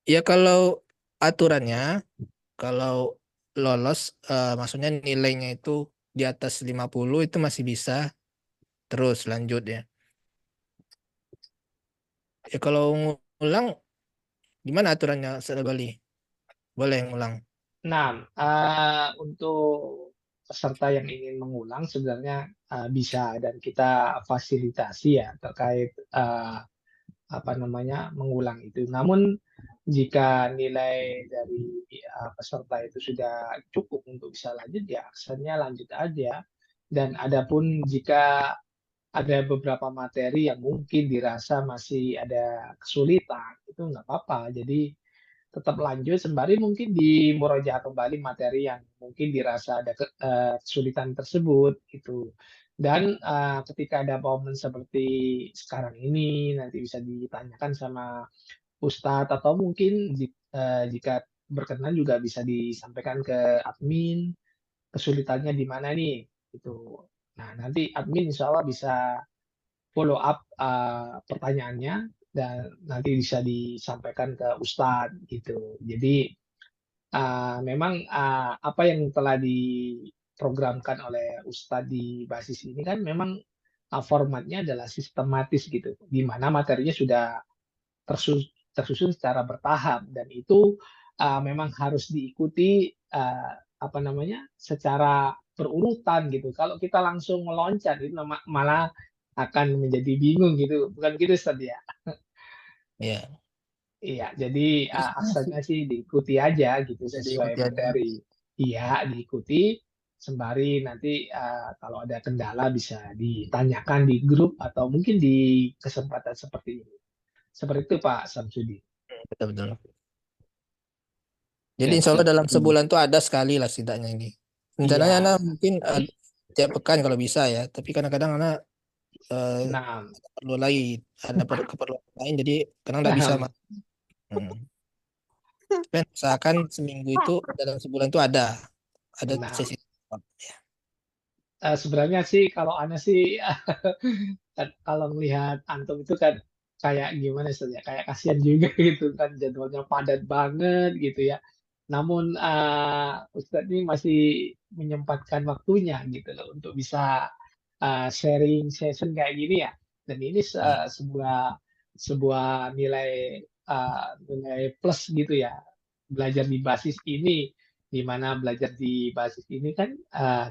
Ya kalau aturannya, kalau lolos, maksudnya nilainya itu di atas 50 itu masih bisa terus lanjut ya. Ya kalau ngulang, gimana aturannya Ustaz Bali? Boleh ngulang. Nah, untuk peserta yang ingin mengulang sebenarnya bisa dan kita fasilitasi ya terkait mengulang itu. Namun jika nilai dari peserta itu sudah cukup untuk bisa lanjut ya kesannya lanjut aja. Dan adapun jika ada beberapa materi yang mungkin dirasa masih ada kesulitan itu nggak apa-apa. Jadi tetap lanjut sembari mungkin dimurojaah kembali materi yang mungkin dirasa ada kesulitan tersebut gitu. Dan ketika ada momen seperti sekarang ini nanti bisa ditanyakan sama Ustadz atau mungkin jika berkenan juga bisa disampaikan ke admin kesulitannya di mana nih gitu. Nah, nanti admin insya Allah bisa follow up pertanyaannya dan nanti bisa disampaikan ke Ustadz gitu. Jadi memang apa yang telah diprogramkan oleh Ustadz di basis ini kan memang formatnya adalah sistematis gitu, di mana materinya sudah tersusun secara bertahap dan itu memang harus diikuti secara berurutan gitu. Kalau kita langsung meloncat itu malah akan menjadi bingung gitu, bukan gitu Ustaz ya? Iya. Iya, jadi asalnya sih diikuti aja gitu sesuai diikuti aja. materi. Iya, diikuti sembari nanti kalau ada kendala bisa ditanyakan di grup atau mungkin di kesempatan seperti ini. Seperti itu Pak Samsudi. Betul-betul. Jadi Ya, insya Allah Pak. dalam sebulan tuh ada sekali lah setidaknya ini. Rencananya Iya. anak mungkin tiap pekan kalau bisa ya. Tapi kadang-kadang anak Nah, perlu lagi ada keperluan lain jadi kadang nggak bisa. Tapi usahakan seminggu itu dalam sebulan itu ada nah, sesi. sebenarnya sih kalau Ana sih kalau melihat antum itu kan kayak gimana saja kayak kasihan juga gitu kan jadwalnya padat banget gitu ya. Namun Ustadz ini masih menyempatkan waktunya gitu loh untuk bisa sharing session kayak gini ya. Dan ini sebuah nilai nilai plus gitu ya belajar di basis ini, di mana belajar di basis ini kan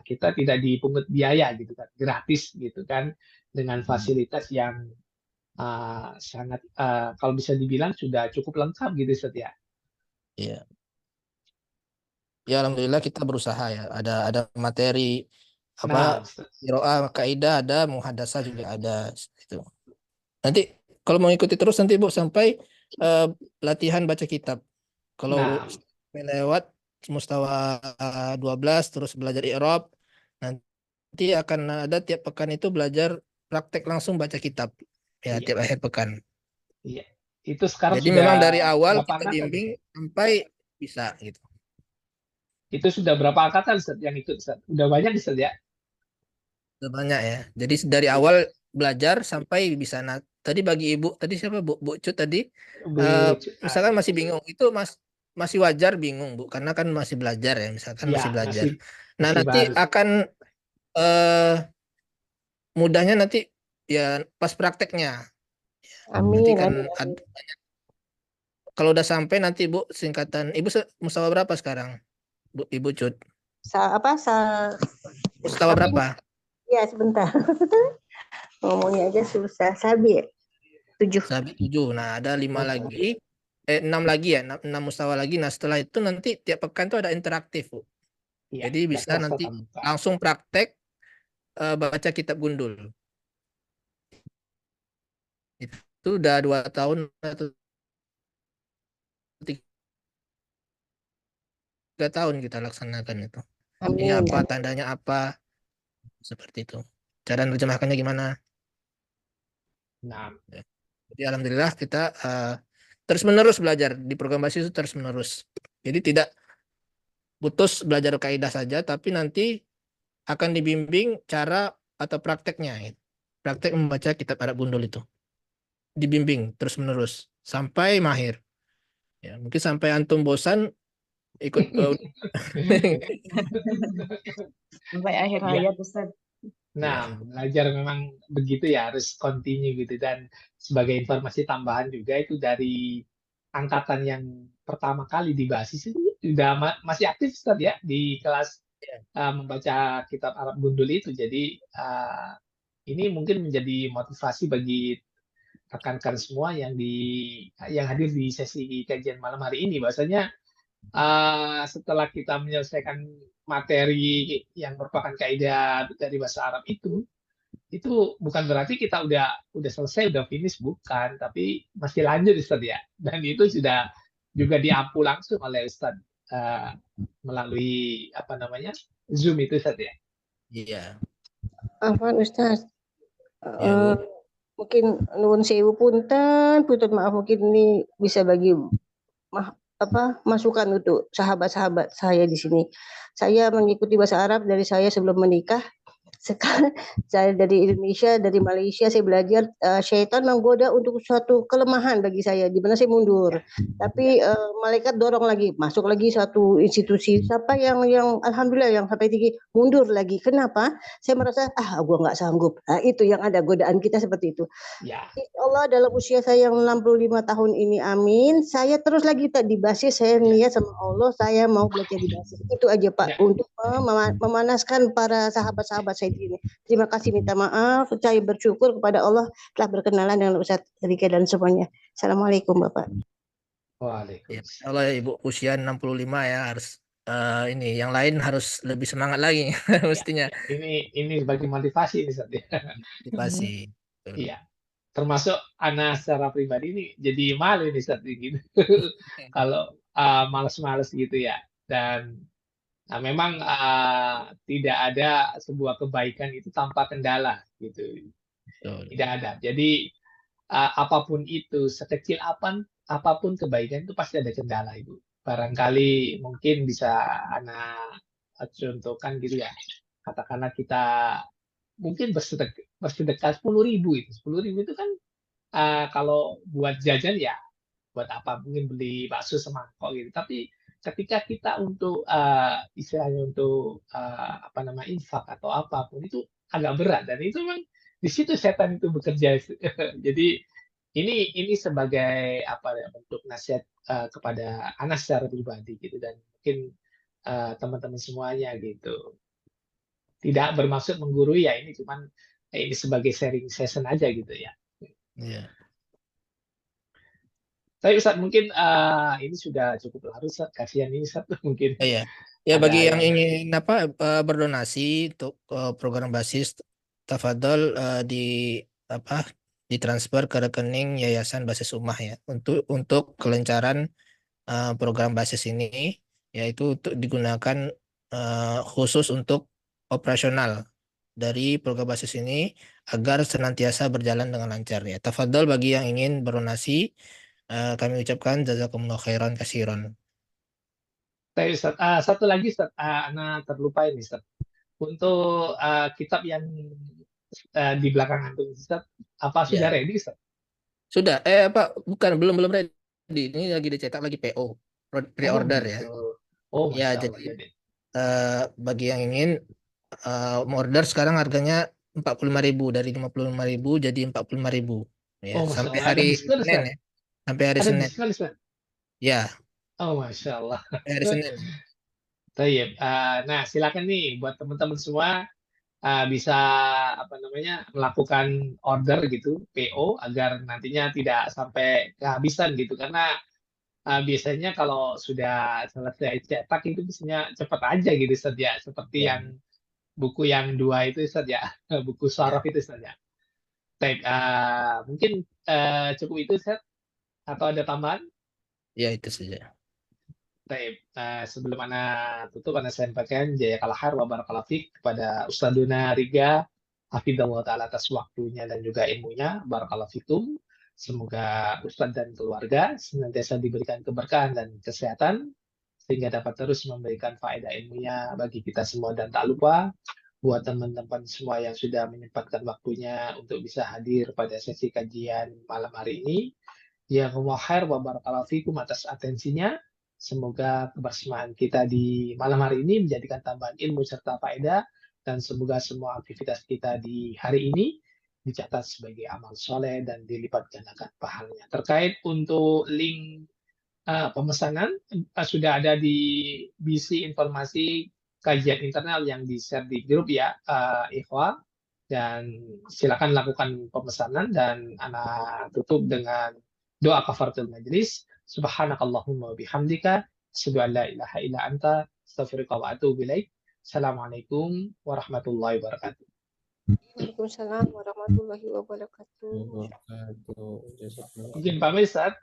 kita tidak dipungut biaya gitu kan, gratis gitu kan, dengan fasilitas yang sangat kalau bisa dibilang sudah cukup lengkap gitu Ustaz ya. Iya. Ya alhamdulillah kita berusaha ya. Ada materi Nah, qiraah, kaidah ada, muhadasah juga ada itu. Nanti kalau mau ikuti terus nanti Bu sampai latihan baca kitab. Kalau lewat mustawa 12 terus belajar i'rab, nanti akan ada tiap pekan itu belajar praktek langsung baca kitab ya iya. tiap akhir pekan. Iya. Itu sekarang Jadi sudah memang dari awal berapa kita angkatan? bimbing sampai bisa gitu. Itu sudah berapa angkatan Ustaz yang ikut Ustaz? Udah banyak Ustaz ya? Udah banyak ya. Jadi dari awal belajar sampai bisa. Nah, tadi bagi ibu tadi siapa Bu Cut tadi? Misalkan masih bingung itu masih wajar bingung Bu karena kan masih belajar ya misalkan Ya, masih belajar. Nah, masih nanti baru. akan mudahnya nanti ya pas prakteknya. Nanti Amin. kan kalau udah sampai nanti Bu singkatan Ibu mustawa berapa sekarang? Bu Ibu Cut. Mustawa berapa? Ya, sebentar. Ngomongnya aja susah. Sabi ya? 7. Sabi 7. Nah, ada 5 lagi. 6 lagi ya. 6 mustawa lagi. Nah, setelah itu nanti tiap pekan tuh ada interaktif, Bu. Iya, Jadi udah bisa kelas nanti tatap muka. langsung praktek baca kitab gundul. Itu udah 2 tahun atau 3 tahun kita laksanakan itu. Ini Amin. apa, tandanya apa, seperti itu. Cara menerjemahkannya gimana? Nah, Ya. Jadi alhamdulillah kita terus-menerus belajar di program basis itu terus-menerus. Jadi tidak putus belajar kaidah saja, tapi nanti akan dibimbing cara atau prakteknya. Praktek membaca kitab Arab gundul itu. Dibimbing terus-menerus sampai mahir. Ya, mungkin sampai antum bosan ikut Sampai akhir Iya. hayat Ustaz. Nah, Ya. belajar memang begitu ya, harus continue gitu. Dan sebagai informasi tambahan juga itu dari angkatan yang pertama kali di basis itu sudah masih aktif Ustaz ya di kelas membaca kitab Arab gundul itu. Jadi ini mungkin menjadi motivasi bagi rekan-rekan semua yang hadir di sesi kajian malam hari ini. Bahwasanya setelah kita menyelesaikan materi yang merupakan kaidah dari bahasa Arab itu bukan berarti kita udah selesai, udah finish, bukan, tapi masih lanjut Ustaz ya. Dan itu sudah juga diampu langsung oleh Ustaz melalui Zoom itu Ustaz ya. Iya. Afwan Ustaz. Ya, Bu. Mungkin nuwun sewu punten maaf, mungkin ini bisa bagi masukan untuk sahabat-sahabat saya di sini. Saya mengikuti bahasa Arab dari saya sebelum menikah. Sekarang saya dari Indonesia, dari Malaysia saya belajar, syaitan menggoda untuk suatu kelemahan bagi saya, di mana saya mundur. Tapi malaikat dorong lagi, masuk lagi suatu institusi. Siapa yang alhamdulillah yang sampai tinggi, mundur lagi. Kenapa? Saya merasa gua nggak sanggup. Nah, itu yang ada godaan kita seperti itu. Ya. Insya Allah dalam usia saya yang 65 tahun ini, amin, saya terus lagi di basis, saya niat sama Allah, saya mau belajar di basis. Itu aja Pak, untuk memanaskan para sahabat-sahabat saya di sini. Terima kasih, minta maaf, saya bersyukur kepada Allah telah berkenalan dengan Ustaz Rika dan semuanya. Assalamualaikum Bapak. Waalaikumsalam. Ya, kalau Ibu usia 65 ya harus ini yang lain harus lebih semangat lagi mestinya. Ini sebagai motivasi ini Ustaz ya. Motivasi. Iya. Termasuk Ana secara pribadi ini jadi malu nih Ustaz gitu. Kalau malas-malas gitu ya. Dan memang tidak ada sebuah kebaikan itu tanpa kendala gitu. Tidak ada. Jadi apapun itu, sekecil apapun kebaikan itu pasti ada kendala Ibu. Barangkali mungkin bisa Ana contohkan gitu ya. Katakanlah kita mungkin bersedekah 10.000 itu. 10.000 itu kan kalau buat jajan ya buat apa, mungkin beli bakso semangkok gitu. Tapi ketika kita untuk istilahnya untuk infak atau apapun itu agak berat, dan itu memang di situ setan itu bekerja. Jadi ini sebagai bentuk nasihat kepada Anas secara pribadi gitu, dan mungkin teman-teman semuanya gitu. Tidak bermaksud menggurui ya, ini cuman ini sebagai sharing session aja gitu ya. Iya. Tapi Ustaz mungkin ini sudah cukup larut Ustaz, kasihan ini Ustaz mungkin. Iya. Ya bagi yang ingin berdonasi untuk program basis, tafadhol ditransfer ke rekening Yayasan Basis Ummah ya untuk kelancaran program basis ini, yaitu untuk digunakan khusus untuk operasional dari program basis ini agar senantiasa berjalan dengan lancar ya. Tafadhol bagi yang ingin berdonasi, kami ucapkan jazakumullah khairan kasiron. Tapi Ustaz, satu lagi Ustaz, Ana terlupa ini Ustaz. Untuk kitab yang di belakang antum Ustaz, apa sudah ready Ustaz? Sudah, belum ready. Ini lagi dicetak, lagi PO, pre-order ya. Oh, ya, jadi bagi yang ingin order sekarang harganya 45.000, dari 55.000 jadi 45.000 ya, sampai hari Senin ya. Sampai hari Senin. Ya. Oh, Masya Allah. Hari Senin. Nah, silakan nih buat teman-teman semua bisa melakukan order gitu, PO, agar nantinya tidak sampai kehabisan gitu, karena biasanya kalau sudah selesai cetak itu biasanya cepat aja gitu Ustaz ya. Seperti Ya. yang buku yang 2 itu Ustaz ya, buku Syaraf itu Ustaz ya. Baik, mungkin cukup itu Ustaz atau ada tambahan? Ya, itu saja. Baik, sebelum Ana tutup, Ana sampaikan jazakallahu khair wa barakallahu fiik kepada Ustadzuna Riga, hafizallahu taala atas waktunya dan juga ilmunya. Barakallahu fikum. Semoga Ustadz dan keluarga senantiasa diberikan keberkahan dan kesehatan sehingga dapat terus memberikan faedah ilmunya bagi kita semua, dan tak lupa buat teman-teman semua yang sudah menyempatkan waktunya untuk bisa hadir pada sesi kajian malam hari ini. Jazakumullah khair wa barakallahu fikum atas atensinya. Semoga kebersamaan kita di malam hari ini menjadikan tambahan ilmu serta faedah, dan semoga semua aktivitas kita di hari ini dicatat sebagai amal soleh dan dilipat gandakan pahalanya. Terkait untuk link pemesanan sudah ada di BC informasi kajian internal yang di-share di grup ya, Ikhwa, dan silakan lakukan pemesanan, dan Ana tutup dengan doa kafaratul majlis. Subhanakallahumma wa bihamdika asyhadu an la ilaha illa anta astaghfiruka wa atubu ilaik. Assalamualaikum warahmatullahi wabarakatuh. Waalaikumsalam warahmatullahi wabarakatuh. Mungkin pamit Ustaz.